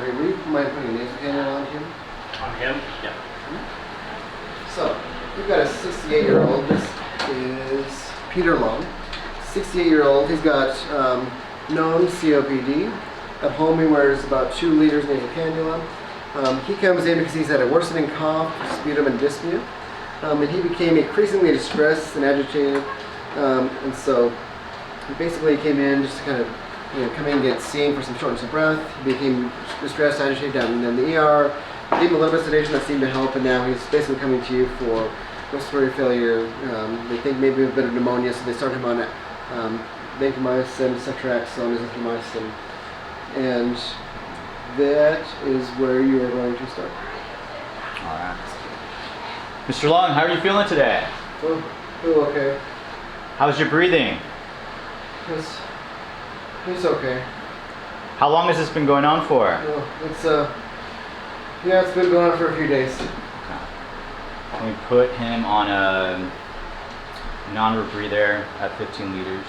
history. Will you mind putting a nasal cannula on him? On him? Yeah. So, we've got a 68-year-old. This is Peter Long. 68-year-old. He's got known COPD. At home, he wears about 2 liters nasal cannula. He comes in because he's had a worsening cough, sputum, and dyspnea. And he became increasingly distressed and agitated. And so, he basically came in just to kind of come in and get seen for some shortness of breath. He became distressed, agitated down in the ER. Gave him a little bit of sedation that seemed to help, and now he's basically coming to you for respiratory failure. They think maybe a bit of pneumonia, so they start him on vancomycin, ceftriaxone, azithromycin, and that is where you are going to start. All right. Mr. Long, how are you feeling today? Oh, okay. How's your breathing? It's okay. How long has this been going on for? It's been going on for a few days. Okay. Can we put him on a non-rebreather at 15 liters?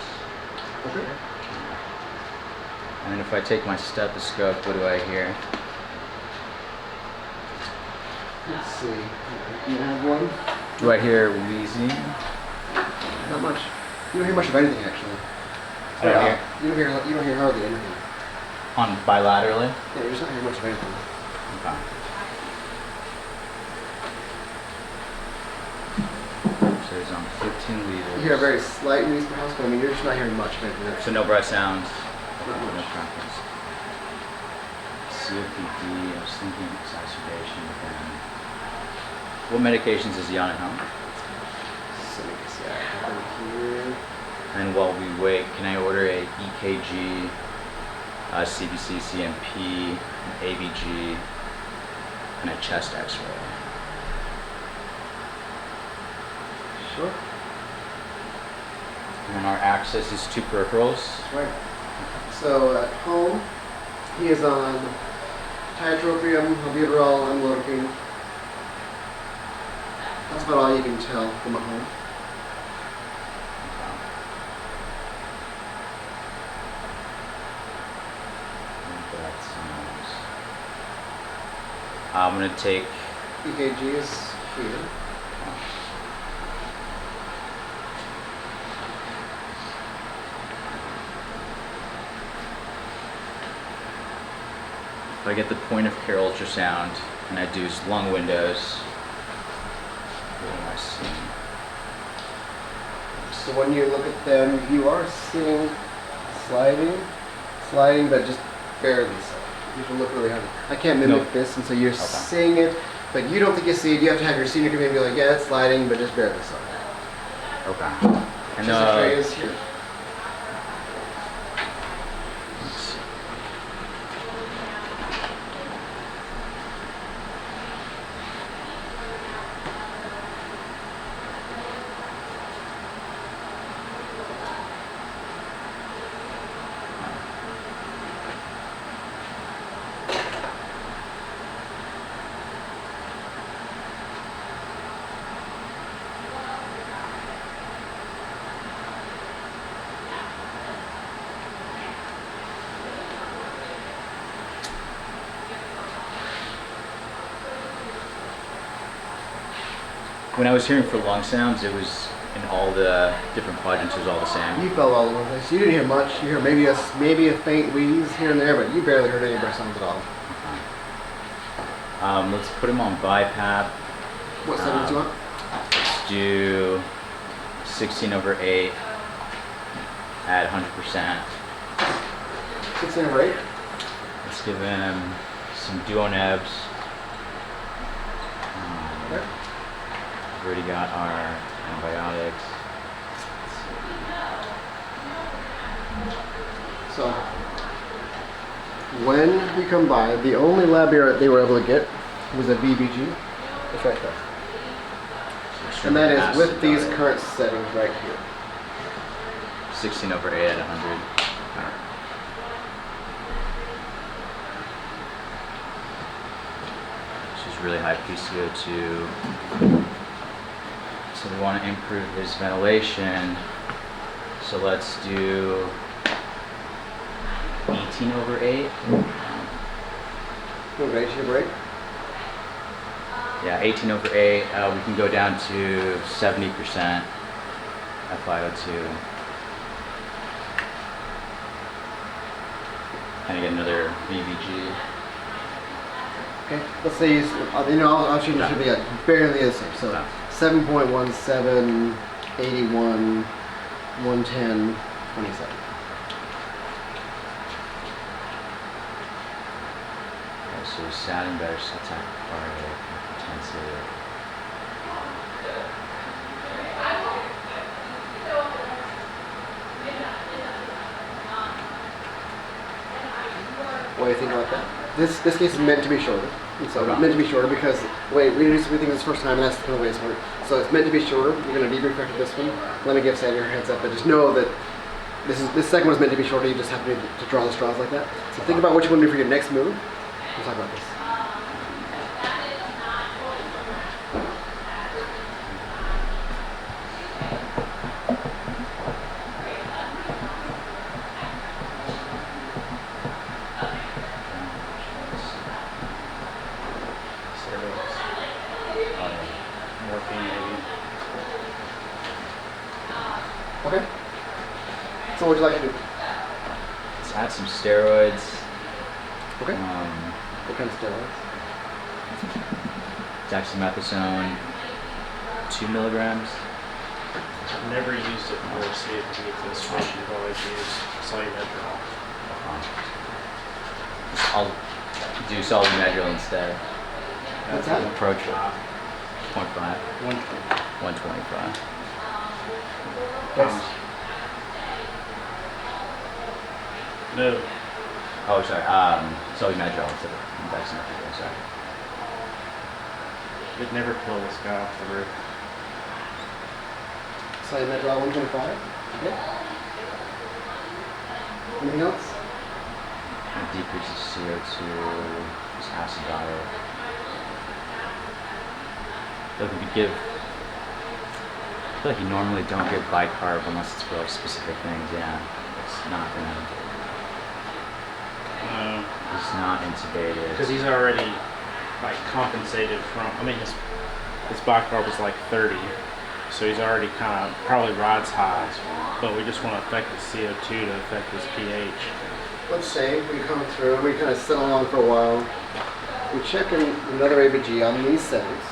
Okay. And then if I take my stethoscope, what do I hear? Let's see. You have one? Do I hear wheezing? Not much. You don't hear much of anything, actually. I don't hear. You don't hear hardly anything. On bilaterally? Yeah, you're just not hearing much of anything. Okay. So he's on 15 liters. You hear a very slight wheeze perhaps, but I mean, you're just not hearing much of anything. So no breath sounds? Not No much. preference. COPD, I was thinking exacerbation, but then... What medications is he on at home? So let me see. I have them here. And while we wait, can I order a EKG, CBC, CMP, an ABG, and a chest x-ray? Sure. And our access is 2 peripherals. Right. So at home, he is on tiotropium, albuterol, amlodipine. That's about all you can tell from at home. I'm going to take... EKG is here. If I get the point of care ultrasound and I do lung windows, what am I seeing? So when you look at them, you are seeing sliding, but just barely so. You have to look really hard. I can't mimic this, and so you're seeing it, but you don't think you see it. You have to have your senior come in and be like, yeah, it's sliding, but just barely so. Okay. And Chest X-ray is here. let's see. When I was hearing for lung sounds, it was in all the different quadrants, it was all the same. You felt all over the place. You didn't hear much. You heard maybe a faint wheeze here and there, but you barely heard any breath sounds at all. Let's put him on BiPAP. What settings do you want? Let's do 16/8 at 100%. 16/8. Let's give him some Duonebs. Okay. We've already got our antibiotics. So when we come by, the only lab they were able to get was a VBG. It's right there. And that is with these current settings right here. 16/8 at 100. She's really high PCO2. So we want to improve his ventilation. So let's do 18/8. Okay, take a break. Yeah, 18 over 8. We can go down to 70% FiO2. And I get another VVG. Okay, let's say I'll should Yeah. be barely the same. So Yeah. 7.17, 81, 110, 27. Okay, so sounding better, attack cardiac intensity. What do you think about that? This case is meant to be shorter. And so Okay. it's meant to be shorter because we think it's the first time and that's the way it's worked. So it's meant to be shorter. You're going to debrief after this one. Let me give Sandy your heads up, but just know that this second one is meant to be shorter. You just have to draw the straws like that. So think about what you want to do for your next move. We'll talk about this. Morphine maybe. Okay. So what would you like to do? Let's add some steroids. Okay. What kind of steroids? Dexamethasone, 2 milligrams. I've never used it for CFD administration. I've always used Solumetrol. I'll do Solumetrol instead. What's that? Approach it. 0.5, 120. 125. Yes. No. Oh, sorry. Solumetrol instead of dexamethasone. Sorry. It'd never kill this guy off the roof. Solumetrol 125. Okay. Anything else? It decreases CO2, is acidotic. I feel like if you give, I feel like you normally don't give bicarb unless it's for like specific things. Yeah, it's not gonna. No. It's not intubated. Because he's already like compensated from. I mean, his bicarb is like 30, so he's already kind of probably rides high. But we just want to affect his CO2 to affect his pH. Let's say we come through and we kind of sit along for a while. We check in another ABG on these settings.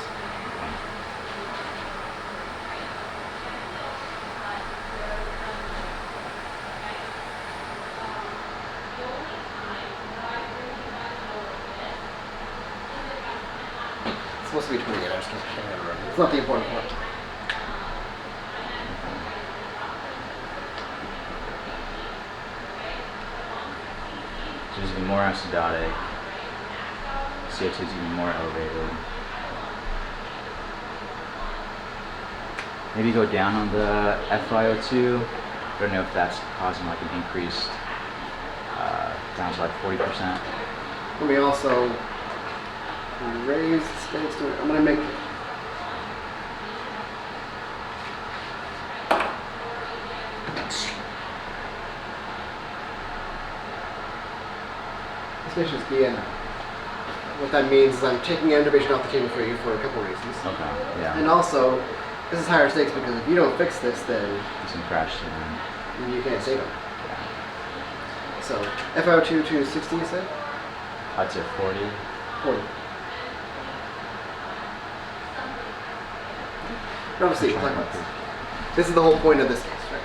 It's supposed to be 28 hours. It's not the important part. So it's even more acidotic. CO2 is even more elevated. Maybe go down on the FiO2. I don't know if that's causing like an increased down to like 40%. Let me also raise the stakes to it. I'm going to make this patient's DNI. What that means is I'm taking intubation off the table for you for a couple reasons. Okay, yeah. And also, this is higher stakes because if you don't fix this, then It's gonna crash soon. you can't save him. Yeah. So, FiO2 to 60, you said? Up to 40. 40. No, see, we'll talk about this. This is the whole point of this case, right?